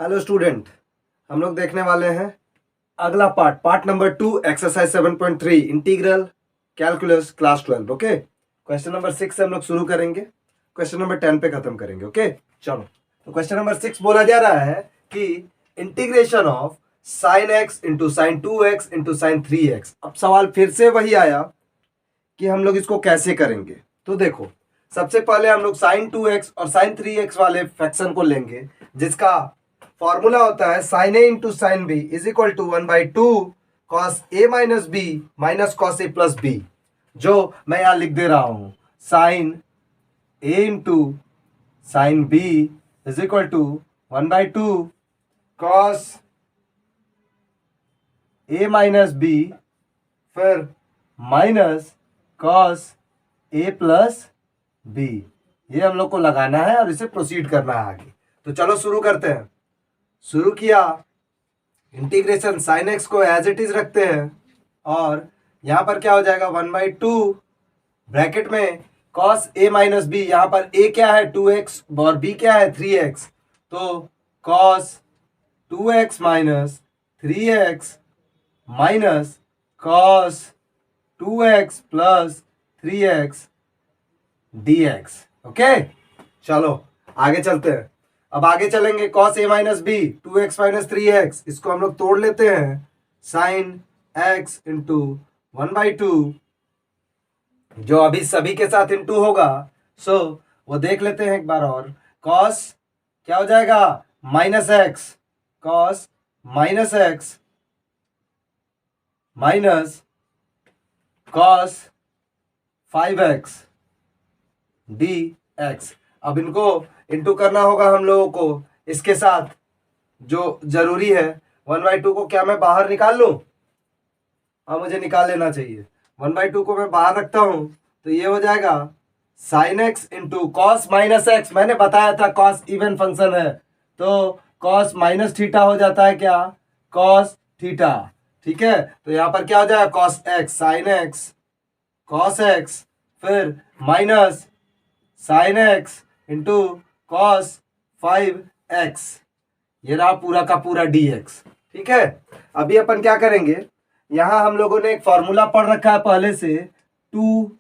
Hello student, हम लोग देखने वाले हैं अगला part number 2 exercise 7.3 integral calculus class 12। Okay, question number 6 से हम लोग शुरू करेंगे, क्वेश्चन नंबर 10 पे खत्म करेंगे। ओके चलो, तो क्वेश्चन नंबर 6 बोला जा रहा है कि integration of sine x into sine 2x into sine 3x। अब सवाल फिर से वही आया कि हम लोग इसको कैसे करेंगे। तो देखो, सबसे पहले हम लोग साइन 2x और साइन 3x वाले फ्रैक्शन को लेंगे, जिसका फॉर्मूला होता है sine A into sine B is equal to 1/2 cos A minus B minus cos A plus B. जो मैं यहां लिख दे रहा हूं, sine A into sine B is equal to 1/2 cos A minus B फिर minus cos A plus B. ये हम लोग को लगाना है और इसे प्रोसीड करना है आगे। तो चलो शुरू करते हैं। शुरू किया, इंटीग्रेशन साइन एक्स को एज इट इज रखते हैं और यहां पर क्या हो जाएगा 1/2 ब्रैकेट में कॉस ए माइनस बी। यहां पर ए क्या है 2x और बी क्या है 3x, तो cos 2x minus 3x minus cos 2x plus 3x dx। Okay चलो आगे चलते हैं। अब आगे चलेंगे, cos A minus B 2x minus 3x, इसको हम लोग तोड़ लेते हैं। साइन x इंटू 1/2 जो अभी सभी के साथ इंटू होगा, सो वो देख लेते हैं एक बार और। कॉस क्या हो जाएगा minus x, cos minus x minus cos 5x dx। अब इनको इंटू करना होगा हम लोगों को इसके साथ, जो जरूरी है 1/2 को क्या मैं बाहर निकाल लूं? हाँ, मुझे निकाल लेना चाहिए। 1/2 को मैं बाहर रखता हूं तो ये हो जाएगा sine x into cos minus x. मैंने बताया था कॉस इवन फंक्शन है, तो कॉस माइनस थीटा हो जाता है क्या, कॉस थीटा। ठीक है, तो यहां पर क्या हो जाएगा cos x sine x cos x फिर minus sine x into cos 5x, ये रहा पूरा का पूरा dx। ठीक है, अभी अपन क्या करेंगे, यहां हम लोगों ने एक फॉर्मूला पढ़ रखा है पहले से, 2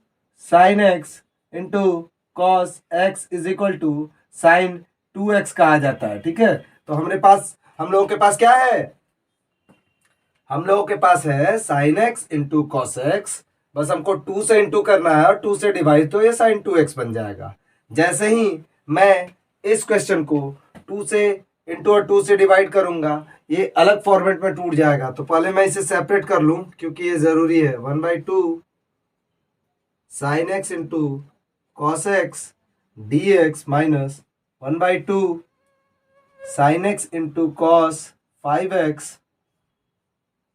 sine x into cos X is equal to sine 2x कहा जाता है। ठीक है, तो हम लोगों के पास क्या है, हम लोगों के पास है sine x into cos x. बस हमको 2 से इंटू करना है और 2 से डिवाइड, तो ये साइन 2x बन जाएगा। जैसे ही मैं इस क्वेश्चन को 2 से इंटू और 2 से डिवाइड करूंगा, ये अलग फॉर्मेट में टूट जाएगा। तो पहले मैं इसे सेपरेट कर लूं क्योंकि ये जरूरी है। 1/2 sine x into cos x dx minus 1/2 sine x into cos 5x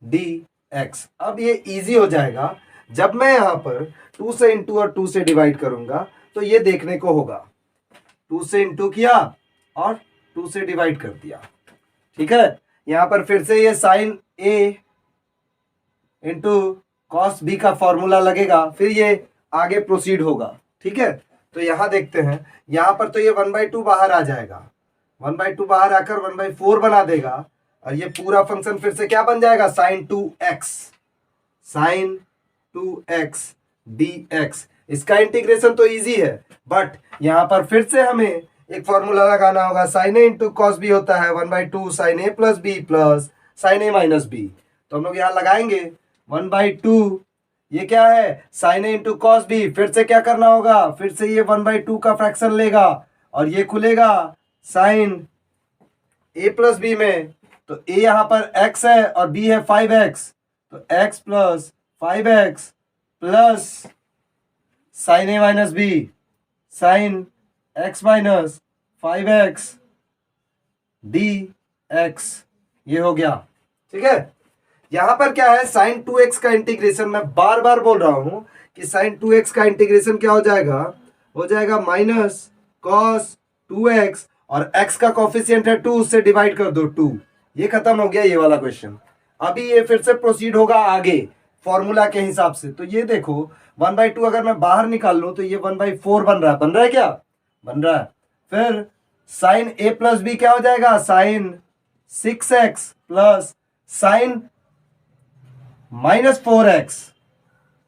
dx। अब ये इजी हो जाएगा जब मैं यहां पर 2 से इंटू और 2 से डिवाइड करूंगा, तो ये देखने को होगा 2 से इंटू किया और 2 से डिवाइड कर दिया। ठीक है, यहां पर फिर से ये sign A into cos B का फॉर्मूला लगेगा, फिर ये आगे प्रोसीड होगा। ठीक है, तो यहां देखते हैं, यहां पर तो ये 1/2 बाहर आ जाएगा, 1/2 बाहर आकर 1/4 बना देगा और ये पूरा फंक्शन फिर से क्या बन जाएगा साइन 2x dx। इसका इंटीग्रेशन तो इजी है, बट यहां पर फिर से हमें एक फॉर्मूला लगाना होगा। Sign A into cos B होता है 1/2 sign A plus B plus sine A minus B. तो हम लोग यहां लगाएंगे 1/2, ये क्या है sine A into cos B. फिर से क्या करना होगा, फिर से ये 1/2 का फ्रैक्शन लेगा और ये खुलेगा साइन ए प्लस बी में। तो ए यहां पर x है और b है 5x, तो x plus 5x plus sine A minus B sine x minus 5x dx, ये हो गया। ठीक है, यहां पर क्या है साइन 2x का इंटीग्रेशन, मैं बार बार बोल रहा हूं कि साइन 2x का इंटीग्रेशन क्या हो जाएगा माइनस कॉस 2x और x का कॉफिशिएंट है 2, उससे डिवाइड कर दो 2। ये खत्म हो गया ये वाला क्वेश्चन। अभी ये फिर से प्रोसीड होगा आगे फॉर्मूला के हिसाब से। तो ये देखो 1/2 अगर मैं बाहर निकाल लूं तो ये 1/4 बन रहा है क्या, बन रहा है। फिर साइन ए प्लस बी क्या हो जाएगा sign 6x plus sign -4x,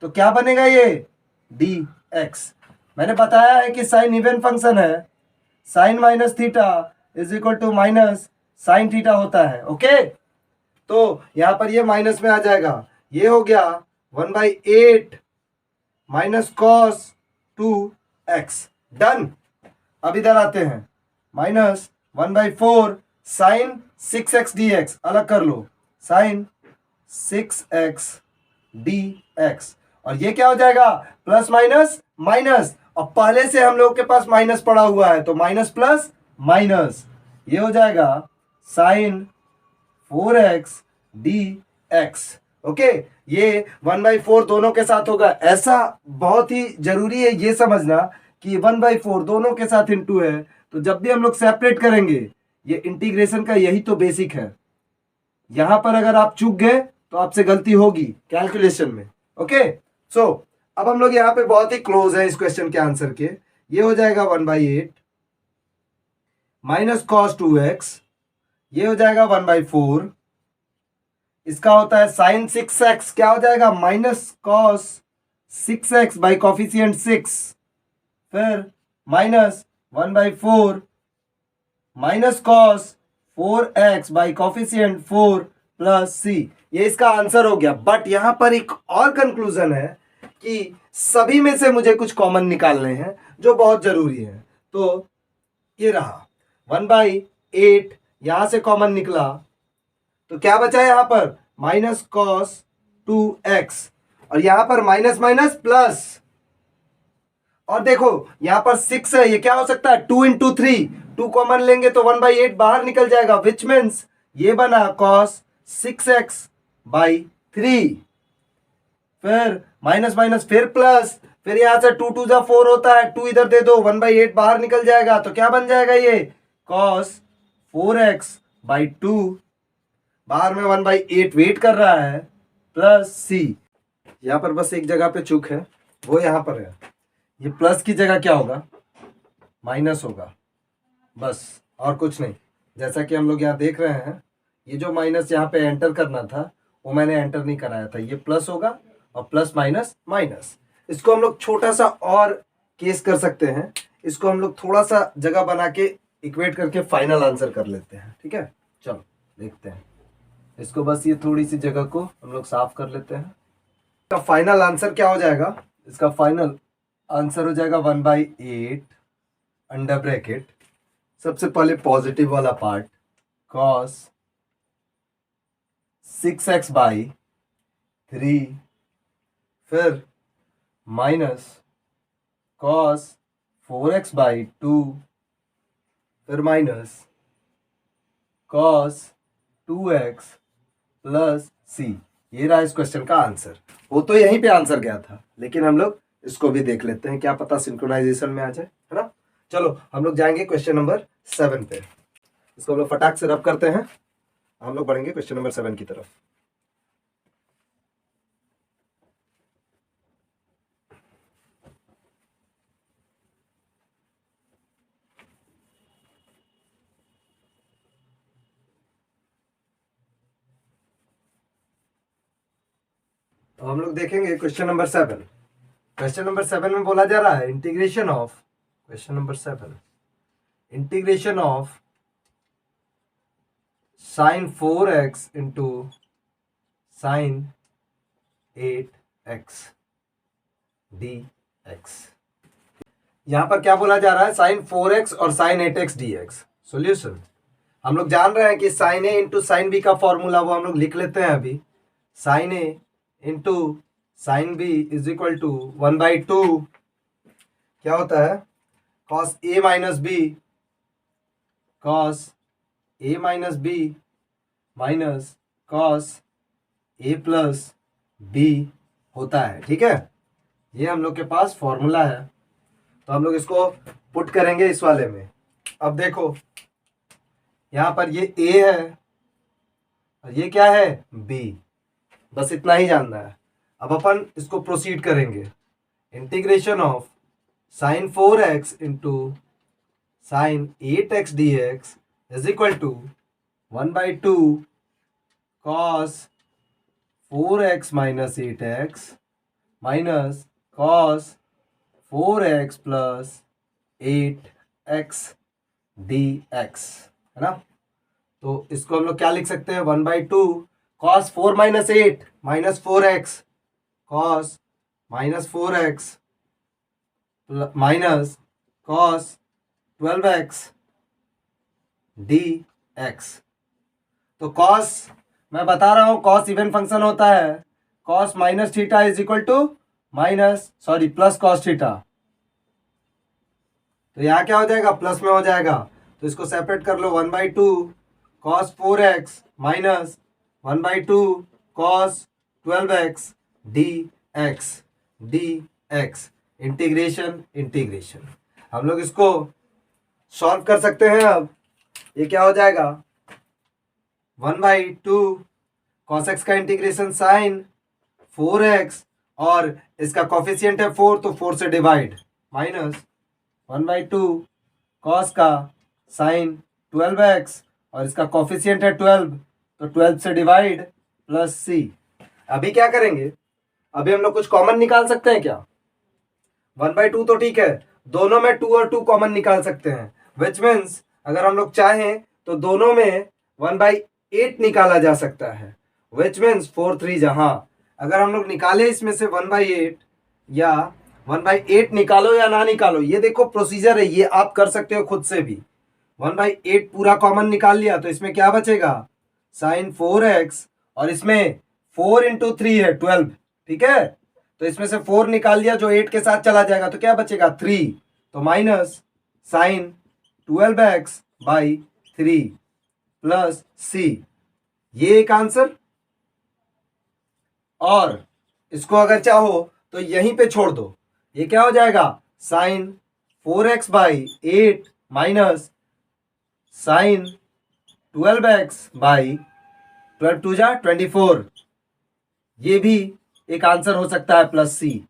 तो क्या बनेगा ये dx। मैंने बताया है कि साइन इवन फंक्शन है, sine minus theta is equal to minus sine theta होता है। ओके, तो यहां पर ये माइनस में आ जाएगा, ये हो गया 1/8 माइनस कॉस 2x। डन। अब इधर आते हैं, -1/4 साइन 6x dx, अलग कर लो, साइन 6x dx, और ये क्या हो जाएगा प्लस माइनस माइनस, और पहले से हम लोग के पास माइनस पड़ा हुआ है तो माइनस प्लस माइनस, ये हो जाएगा साइन 4x dx। ओके, ये 1/4 दोनों के साथ होगा। ऐसा बहुत ही जरूरी है ये समझना कि 1/4 दोनों के साथ इंटू है, तो जब भी हम लोग सेपरेट करेंगे, ये इंटीग्रेशन का यही तो बेसिक है। यहां पर अगर आप चूक गए तो आपसे गलती होगी कैलकुलेशन में। ओके, सो अब हम लोग यहाँ पे बहुत ही क्लोज है इस क्वेश्चन के आंसर के। ये हो जाएगा 1/8 माइनस कॉस 2x, ये हो जाएगा 1/4, इसका होता है साइन 6x, क्या हो जाएगा minus cos 6x by coefficient 6, फिर minus 1/4 minus cos 4x by coefficient 4 plus c। ये इसका आंसर हो गया। बट यहां पर एक और कंक्लूजन है कि सभी में से मुझे कुछ कॉमन निकालने हैं जो बहुत जरूरी है। तो ये रहा 1/8, यहां से कॉमन निकला तो क्या बचा यहां पर माइनस कॉस 2x, और यहां पर माइनस माइनस प्लस, और देखो यहां पर 6 है, ये क्या हो सकता है 2 × 3, 2 कॉमन लेंगे तो 1/8 बाहर निकल जाएगा, विच मीन्स ये बना cos 6x/3, फिर माइनस माइनस फिर प्लस, फिर यहां से 2 × 2 = 4 होता है, 2 इधर दे दो, 1/8 बाहर निकल जाएगा, तो क्या बन जाएगा ये cos 4x/2, बाहर में 1/8 वेट कर रहा है, प्लस c। यहां पर बस एक जगह पे चूक है, वो यहां पर है, ये प्लस की जगह क्या होगा माइनस होगा, बस और कुछ नहीं। जैसा कि हम लोग यहाँ देख रहे हैं, ये जो माइनस यहाँ पे एंटर करना था वो मैंने एंटर नहीं कराया था, ये प्लस होगा, और प्लस माइनस माइनस। इसको हम लोग छोटा सा और केस कर सकते हैं, इसको हम लोग थोड़ा सा जगह बना के इक्वेट करके फाइनल आंसर कर लेते हैं। ठीक है, चलो देखते हैं इसको, बस ये थोड़ी सी जगह को हम लोग साफ कर लेते हैं। इसका फाइनल आंसर क्या हो जाएगा, इसका फाइनल आंसर हो जाएगा 1/8 अंडर ब्रैकेट, सबसे पहले पॉजिटिव वाला पार्ट cos 6x/3, फिर माइनस cos 4x/2, फिर minus cos 2x plus c। ये रहा इस क्वेश्चन का आंसर। वो तो यहीं पे आंसर गया था, लेकिन हम लोग इसको भी देख लेते हैं, क्या पता सिंक्रोनाइजेशन में आ जाए, है ना। चलो हम लोग जाएंगे क्वेश्चन नंबर 7 पे, इसको हम लोग फटाक से रब करते हैं, हम लोग बढ़ेंगे क्वेश्चन नंबर 7 की तरफ। तो हम लोग देखेंगे क्वेश्चन नंबर 7। क्वेश्चन नंबर 7 में बोला जा रहा है integration of, question number 7, integration of sin 4x into sin 8x dx। यहां पर क्या बोला जा रहा है sin 4x और sin 8x dx। सॉल्यूशन हम लोग जान रहे हैं कि sin a into sin b का फॉर्मूला वो हम लोग लिख लेते हैं अभी, sin a into sin b is equal to 1/2 क्या होता है cos a minus b, cos a minus b minus cos a plus b होता है। ठीक है, ये हम लोग के पास फॉर्मूला है, तो हम लोग इसको पुट करेंगे इस वाले में। अब देखो यहां पर ये a है और ये क्या है b, बस इतना ही जानना है। अब अपन इसको प्रोसीड करेंगे, integration of sin 4x into sin 8x dx is equal to 1/2 cos 4x minus 8x minus cos 4x plus 8x dx, है ना। तो इसको हम लोग क्या लिख सकते हैं, 1/2 cos 4 minus 8 minus 4x cos minus 4x minus cos 12x dx। तो cos, मैं बता रहा हूं cos इवन फंक्शन होता है, cos minus theta is equal two plus cos theta. तो यहाँ क्या हो जाएगा, प्लस में हो जाएगा, तो इसको सेपरेट कर लो, 1/2 cos 4x minus 1/2 cos 12x dx integration integration. हम लोग इसको सॉल्व कर सकते हैं। अब ये क्या हो जाएगा, 1/2 cos x का इंटीग्रेशन साइन 4x और इसका कॉफिशिएंट है 4 तो 4 से डिवाइड माइनस 1/2 cos का साइन 12x और इसका कॉफिशिएंट है 12 तो 12 से डिवाइड प्लस c। अभी क्या करेंगे, अभी हम लोग कुछ कॉमन निकाल सकते हैं क्या, 1/2 तो ठीक है, दोनों में 2 और 2 कॉमन निकाल सकते हैं, विच मीन्स अगर हम लोग चाहें तो दोनों में 1/8 निकाला जा सकता है, विच मीन्स 4 3 जहां अगर हम लोग निकाले इसमें से 1/8 या 1/8 निकालो या ना निकालो, ये देखो प्रोसीजर है, ये आप कर सकते हो खुद से भी। 1/8 पूरा कॉमन निकाल लिया तो इसमें क्या बचेगा, साइन 4x और इसमें 4 इंटू 3 है 12, ठीक है, तो इसमें से 4 निकाल लिया जो 8 के साथ चला जाएगा तो क्या बचेगा 3, तो minus sign 12x/3 plus c, ये एक आंसर। और इसको अगर चाहो तो यहीं पे छोड़ दो, ये क्या हो जाएगा, sign 4x/8 minus sign 12x/12 2 जा 24, ये भी एक आंसर हो सकता है प्लस सी।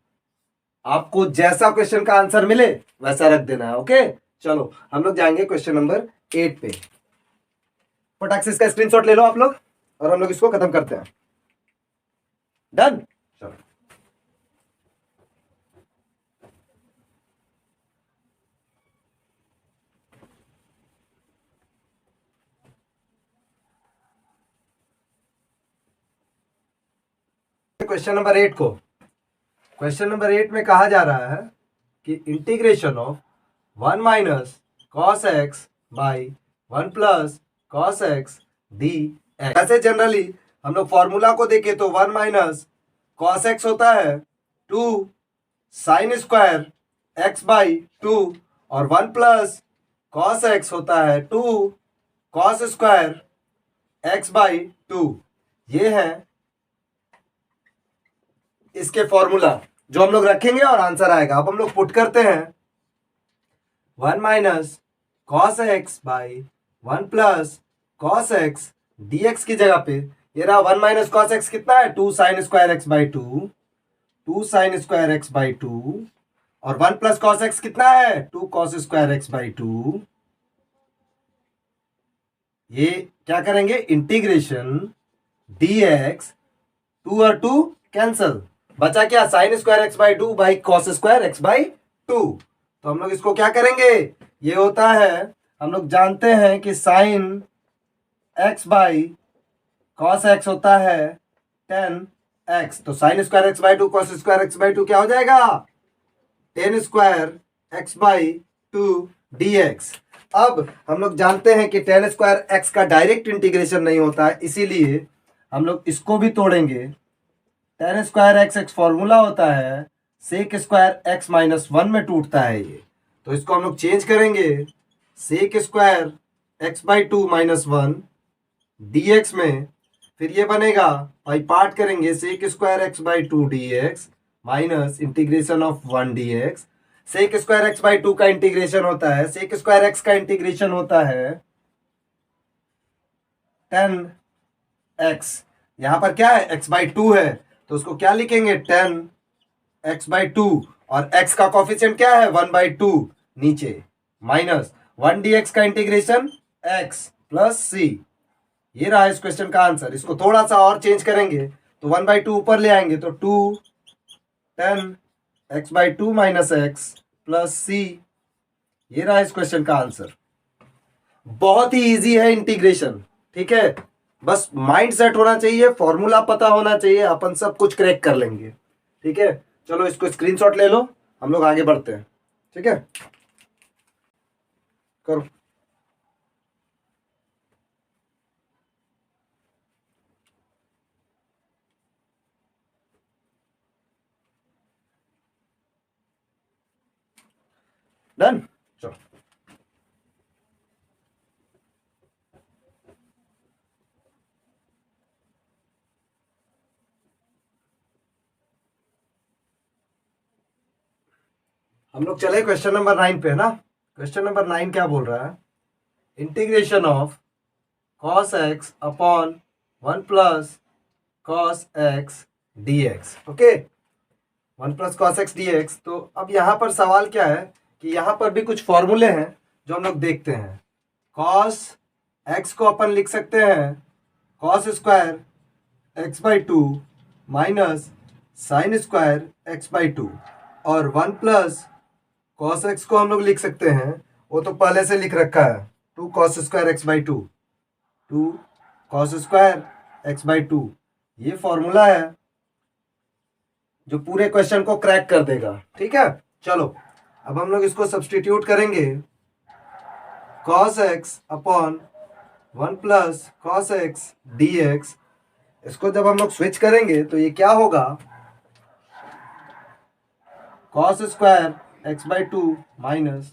आपको जैसा क्वेश्चन का आंसर मिले वैसा रख देना है, ओके। चलो हम लोग जाएंगे क्वेश्चन नंबर 8 पे, फटाक से इसका स्क्रीनशॉट ले लो आप लोग और हम लोग इसको खत्म करते हैं। डन, चलो क्वेश्चन नंबर 8 को, क्वेश्चन नंबर 8 में कहा जा रहा है कि integration of 1 minus cos x by 1 plus cos x D x. ऐसे जनरली हम लोग फॉर्मूला को देखें तो 1 माइनस कॉस एक्स होता है 2 साइन स्क्वायर एक्स बाई 2 और 1 प्लस कॉस एक्स होता है 2 कॉस स्क्वायर एक्स बाई 2। ये है इसके फॉर्मूला जो हम लोग रखेंगे और आंसर आएगा। अब हम लोग पुट करते हैं 1 minus cos x by 1 plus cos x dx की जगह पे ये रहा 1 माइनस कॉस एक्स कितना है 2 sine square X by 2 sine square X by 2 और 1 प्लस कॉस एक्स कितना है 2 कॉस स्क्वायर एक्स बाई 2। ये क्या करेंगे, इंटीग्रेशन dx 2 और 2 कैंसल, बचा क्या sine square X by 2 by cos square X by 2। तो हम लोग इसको क्या करेंगे, ये होता है, हम लोग जानते हैं कि sine x by cos x होता है 10x, तो sine square X by 2 cos square X by 2 क्या हो जाएगा 10 स्क्वायर एक्स बाई 2 dx। अब हम लोग जानते हैं कि 10 स्क्वायर एक्स का डायरेक्ट इंटीग्रेशन नहीं होता है, इसीलिए हम लोग इसको भी तोड़ेंगे। 10 स्क्वायर एक्स फॉर्मूला होता है सेक स्क्वायर एक्स माइनस 1 में टूटता है ये, तो इसको हम लोग चेंज करेंगे sec square X by 2 minus 1 dx में, फिर ये बनेगा बाई पार्ट करेंगे sec square X by 2 dx minus integration of 1 dx। Sec square X by 2 का इंटीग्रेशन होता है, सेक स्क्वायर एक्स का इंटीग्रेशन होता है 10x, यहां पर क्या है x बाई 2 है तो उसको क्या लिखेंगे 10x बाई 2 और x का कॉफिशिएंट क्या है 1/2 नीचे माइनस 1 dx का इंटीग्रेशन x प्लस c। ये रहा इस क्वेश्चन का आंसर। इसको थोड़ा सा और चेंज करेंगे तो 1/2 ऊपर ले आएंगे तो 2 10 x/2 minus x plus C. ये रहा इस क्वेश्चन का आंसर। बहुत ही इजी है इंटीग्रेशन, ठीक है। बस माइंड सेट होना चाहिए, फॉर्मूला पता होना चाहिए, अपन सब कुछ क्रैक कर लेंगे, ठीक है। चलो इसको स्क्रीनशॉट ले लो, हम लोग आगे बढ़ते हैं, ठीक है। करो। डन। चलो हम लोग चले क्वेश्चन नंबर 9 पे, है ना। क्वेश्चन नंबर 9 क्या बोल रहा है? Integration of cos x upon 1 plus cos x dx। Okay, 1 plus cos x dx। तो अब यहाँ पर सवाल क्या है कि यहाँ पर भी कुछ फॉर्मूले हैं जो हम लोग देखते हैं। cos x को अपन लिख सकते हैं cos square x/2 minus sine square x/2, और 1 प्लस cos x को हम लोग लिख सकते हैं, वो तो पहले से लिख रखा है, 2 cos square x/2, 2 cos square x/2। ये फॉर्मूला है जो पूरे क्वेश्चन को क्रैक कर देगा, ठीक है। चलो अब हम लोग इसको सब्सटीट्यूट करेंगे। cos x upon 1 plus cos x dx। इसको जब हम लोग स्विच करेंगे तो ये क्या होगा? cos square x/2 minus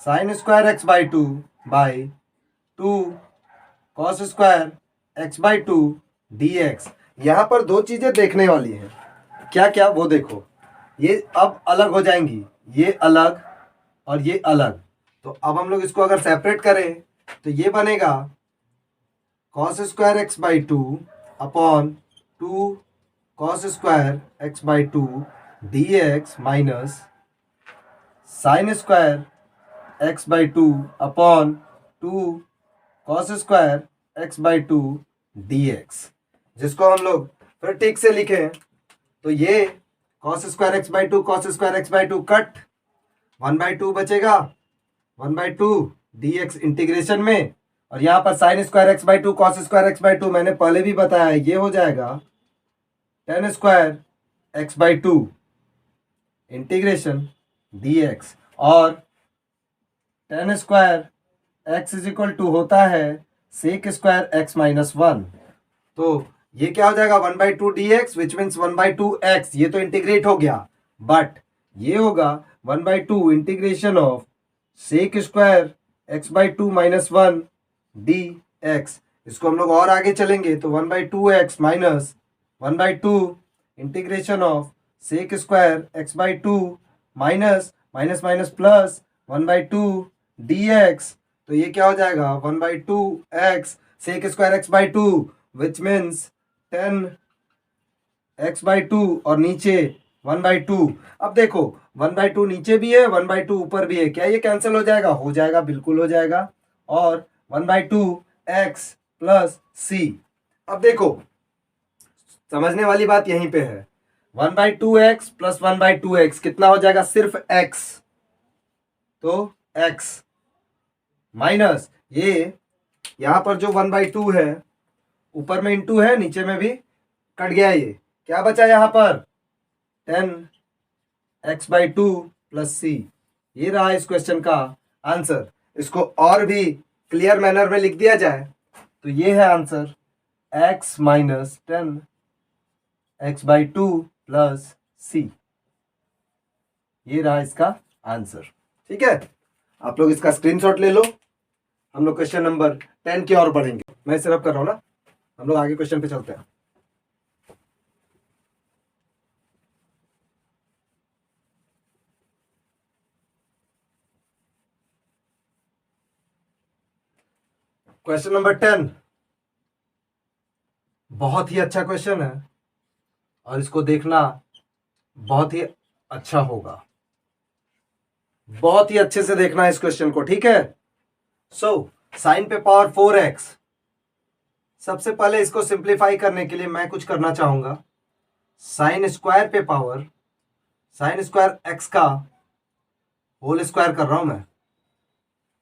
sine square x/2 by 2 cos square x/2 dx। यहाँ पर दो चीजें देखने वाली हैं, क्या क्या वो देखो। ये अब अलग हो जाएंगी, ये अलग और ये अलग। तो अब हम लोग इसको अगर सेपरेट करें तो ये बनेगा cos square x/2 upon 2 cos square x/2 dx minus sine square x/2 upon 2 cos square x/2 dx। जिसको हम लोग फिर ठीक से लिखें तो ये cos square x/2 cos square x/2 cut, 1/2 बचेगा, 1/2 dx इंटीग्रेशन में, और यहाँ पर sine square x/2 cos square x/2 मैंने पहले भी बताया, ये हो जाएगा tan square x/2 integration dx। और tan square x is equal to होता है सेक स्क्वायर x माइनस 1। तो ये क्या हो जाएगा? 1/2 dx विच मीन्स 1/2 x। ये तो इंटीग्रेट हो गया, बट ये होगा 1/2 integration of sec square x/2 minus 1 dx। इसको हम लोग और आगे चलेंगे तो 1/2 x minus 1/2 integration of sec square x/2 minus minus minus plus 1/2 dx। तो ये क्या हो जाएगा? 1/2 x sec square x/2 which means 10 x/2 और नीचे 1/2। अब देखो 1/2 नीचे भी है, 1/2 ऊपर भी है, क्या ये कैंसिल हो जाएगा? हो जाएगा, बिल्कुल हो जाएगा। और 1/2 x प्लस सी। अब देखो समझने वाली बात यहीं पे है, 1/2 x प्लस 1/2 x कितना हो जाएगा? सिर्फ x, तो x माइनस ये यहां पर जो 1/2 है, ऊपर में इंटू है, नीचे में भी कट गया, ये क्या बचा यहाँ पर? 10 x/2 प्लस सी। ये रहा इस क्वेश्चन का आंसर। इसको और भी क्लियर मैनर में लिख दिया जाए तो ये है answer, x minus 10 x/2 plus C. ये रहा इसका आंसर, ठीक है। आप लोग इसका स्क्रीनशॉट ले लो, हम लोग क्वेश्चन नंबर 10 की ओर बढ़ेंगे। मैं सिर्फ कर रहा हूं ना, हम लोग आगे क्वेश्चन पे चलते हैं। क्वेश्चन नंबर 10 बहुत ही अच्छा क्वेश्चन है और इसको देखना बहुत ही अच्छा होगा, बहुत ही अच्छे से देखना इस क्वेश्चन को, ठीक है। सो साइन पे पावर 4x सबसे पहले इसको सिंप्लीफाई करने के लिए मैं कुछ करना चाहूंगा, साइन स्क्वायर पे पावर साइन स्क्वायर एक्स का होल स्क्वायर कर रहा हूं मैं,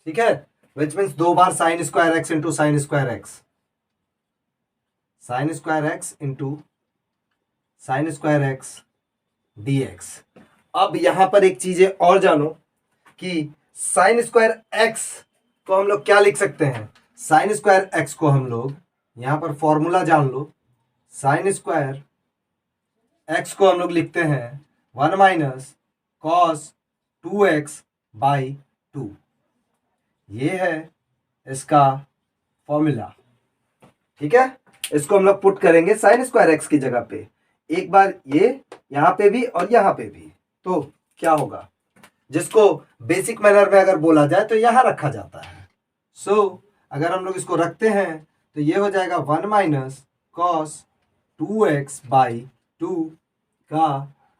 ठीक है, which means 2 bar sine square x into sine square x, sine square x into sine square x D x. अब यहां पर एक चीजें और जानो कि साइन स्क्वायर एक्स को हम लोग क्या लिख सकते हैं। साइन स्क्वायर एक्स को हम लोग यहां पर फॉर्मूला जान लो, साइन स्क्वायर एक्स को हम लोग लिखते हैं 1 माइनस कॉस 2x बाई 2। ये है इसका फॉर्मूला, ठीक है। इसको हम लोग पुट करेंगे साइन स्क्वायर एक्स की जगह पे, एक बार ये यहां पे भी और यहां पे भी, तो क्या होगा, जिसको बेसिक मैनर में अगर बोला जाए तो यहां रखा जाता है। सो अगर हम लोग इसको रखते हैं तो ये हो जाएगा 1 माइनस कॉस 2x बाई 2 का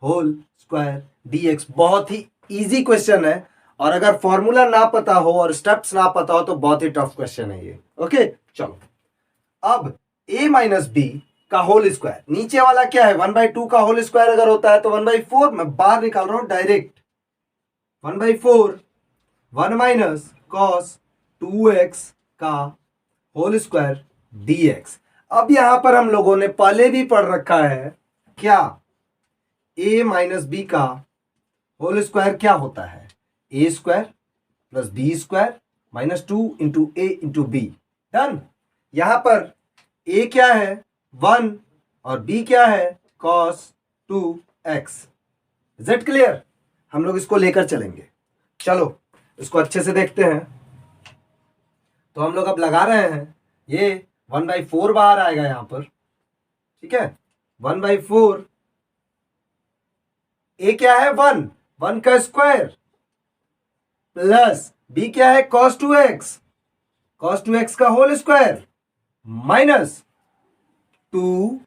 होल स्क्वायर dx। बहुत ही इजी क्वेश्चन है, और अगर फॉर्मूला ना पता हो और स्टेप्स ना पता हो तो बहुत ही टफ क्वेश्चन है ये। ओके चलो, अब a माइनस बी का होल स्क्वायर, नीचे वाला क्या है 1/2 का होल स्क्वायर अगर होता है तो 1/4, मैं बाहर निकाल रहा हूं डायरेक्ट, 1/4 1 माइनस कॉस 2x का होल स्क्वायर dx। अब यहां पर हम लोगों ने पहले भी पढ़ रखा है क्या, a माइनस बी का होल स्क्वायर क्या होता है, a स्क्वायर plus B square minus 2 into A into B. Done. यहां पर a क्या है 1 और b क्या है cos 2x। Is it clear? हम लोग इसको लेकर चलेंगे, चलो इसको अच्छे से देखते हैं। तो हम लोग अब लगा रहे हैं, ये 1/4 बाहर आएगा यहां पर, ठीक है, 1/4, ए क्या है 1 का स्क्वायर, प्लस बी क्या है cos 2x का होल स्क्वायर, माइनस 2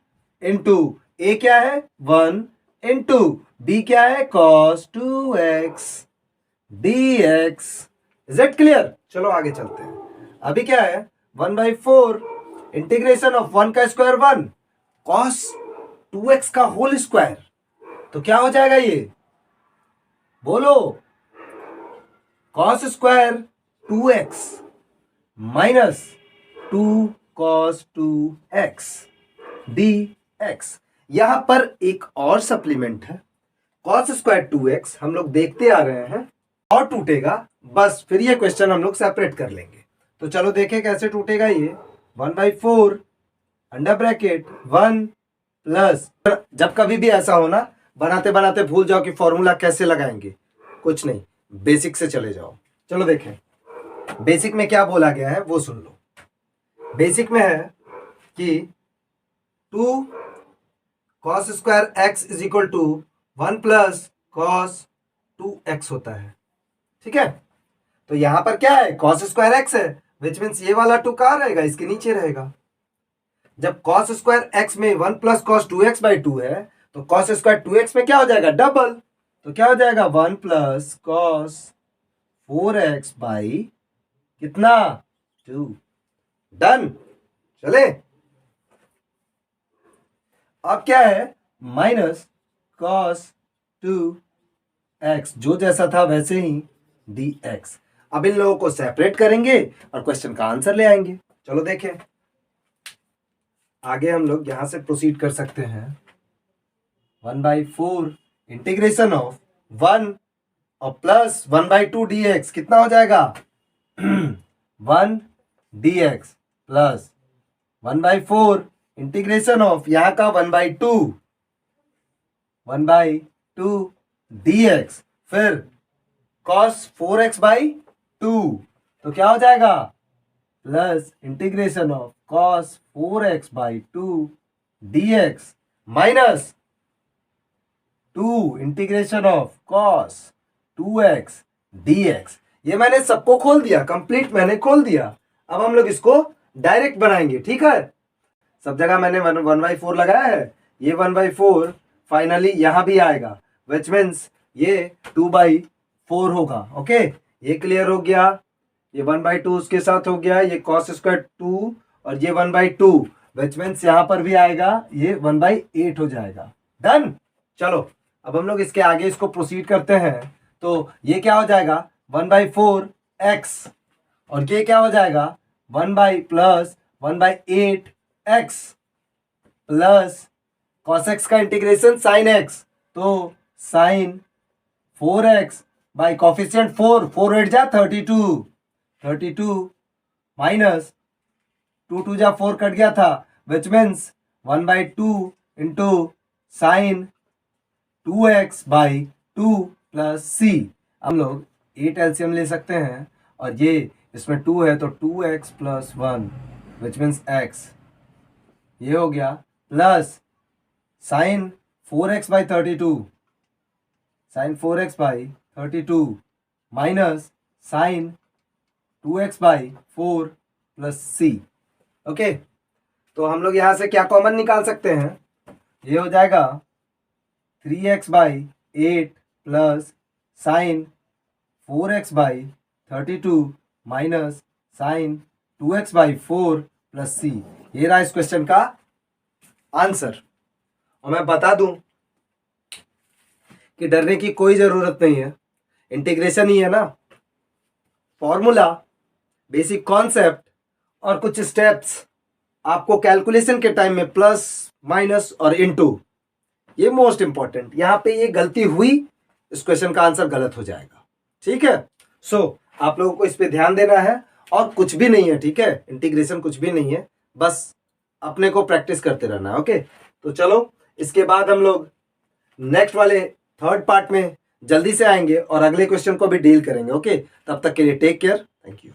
इंटू ए क्या है 1 इंटू बी क्या है cos 2x dx। Is it clear? चलो आगे चलते हैं। अभी क्या है 1/4 इंटीग्रेशन ऑफ 1 का स्क्वायर 1 cos 2x का होल स्क्वायर, तो क्या हो जाएगा ये, बोलो, cos square 2x minus 2 cos 2x dx। यहां पर एक और सप्लीमेंट है, cos स्क्वायर 2x हम लोग देखते आ रहे हैं और टूटेगा, बस फिर ये क्वेश्चन हम लोग सेपरेट कर लेंगे। तो चलो देखें कैसे टूटेगा ये, 1/4 अंडर ब्रैकेट 1 प्लस, जब कभी भी ऐसा हो ना बनाते बनाते भूल जाओ कि फॉर्मूला कैसे लगाएंगे, कुछ नहीं, बेसिक से चले जाओ। चलो देखें बेसिक में क्या बोला गया है वो सुन लो। बेसिक में है कि 2 cos square x is equal to 1 plus cos 2x होता है, ठीक है। तो यहां पर क्या है cos स्क्वायर x है, विच मीन्स ये वाला 2 कहां रहेगा, इसके नीचे रहेगा। जब cos स्क्वायर x में 1 प्लस cos 2x बाई 2 है तो cos स्क्वायर 2x में क्या हो जाएगा डबल, तो क्या हो जाएगा 1 प्लस cos 4x बाई कितना 2। डन। चले अब क्या है माइनस cos 2x, जो जैसा था वैसे ही dx। अब इन लोगों को सेपरेट करेंगे और क्वेश्चन का आंसर ले आएंगे। चलो देखें आगे हम लोग यहां से प्रोसीड कर सकते हैं। 1/4 इंटीग्रेशन ऑफ 1 और प्लस 1/2 dx कितना हो जाएगा 1 dx प्लस 1/4 इंटीग्रेशन ऑफ यहां का 1/2 dx, फिर cos 4x बाई 2, तो क्या हो जाएगा plus integration of cos 4x by 2 dx minus 2 integration of cos 2x dx। ये मैंने सबको खोल दिया, कंप्लीट मैंने खोल दिया। अब हम लोग इसको डायरेक्ट बनाएंगे, ठीक है। सब जगह मैंने 1/4 लगाया है, ये 1/4 फाइनली यहां भी आएगा, विच मीन्स ये 2/4 होगा। ओके ये क्लियर हो गया, ये 1/2 उसके साथ हो गया, ये cos स्क्वायर 2 और ये 1/2, विच मीन्स यहाँ पर भी आएगा ये 1/8 हो जाएगा। डन। चलो अब हम लोग इसके आगे इसको प्रोसीड करते हैं। तो ये क्या हो जाएगा 1/4x, और ये क्या हो जाएगा 1/+1/8x प्लस cos x का इंटीग्रेशन sin x, तो sin 4x बाई कॉफिशिएंट 4 8 जा 32 माइनस 2 2 जा 4 कट गया था, which means 1/2 into sine 2x/2 plus c। हम लोग 8 एलसीएम ले सकते हैं, और ये इसमें 2 है तो 2x + 1 विच मीन्स x, ये हो गया plus sine 4x/32 minus sine 2x/4 plus c। Okay, तो हम लोग यहाँ से क्या कॉमन निकाल सकते हैं, ये हो जाएगा 3x/8 plus sine 4x/32 minus sine 2x/4 plus c। ये रहा इस क्वेश्चन का आंसर। और मैं बता दूं कि डरने की कोई जरूरत नहीं है, इंटीग्रेशन ही है ना, फॉर्मूला, बेसिक कॉन्सेप्ट और कुछ स्टेप्स आपको कैलकुलेशन के टाइम में प्लस माइनस और इनटू, ये मोस्ट इंपॉर्टेंट, यहाँ पे ये गलती हुई इस क्वेश्चन का आंसर गलत हो जाएगा। ठीक है, सो आप लोगों को इस पे ध्यान देना है, और कुछ भी नहीं है। ठीक है, इंटीग्रेशन कुछ भी नहीं है, बस अपने को प्रैक्टिस करते रहना है। ओके, तो चलो इसके बाद हम लोग नेक्स्ट वाले थर्ड पार्ट में जल्दी से आएंगे और अगले क्वेश्चन को भी डील करेंगे। ओके, तब तक के लिए टेक केयर, थैंक यू।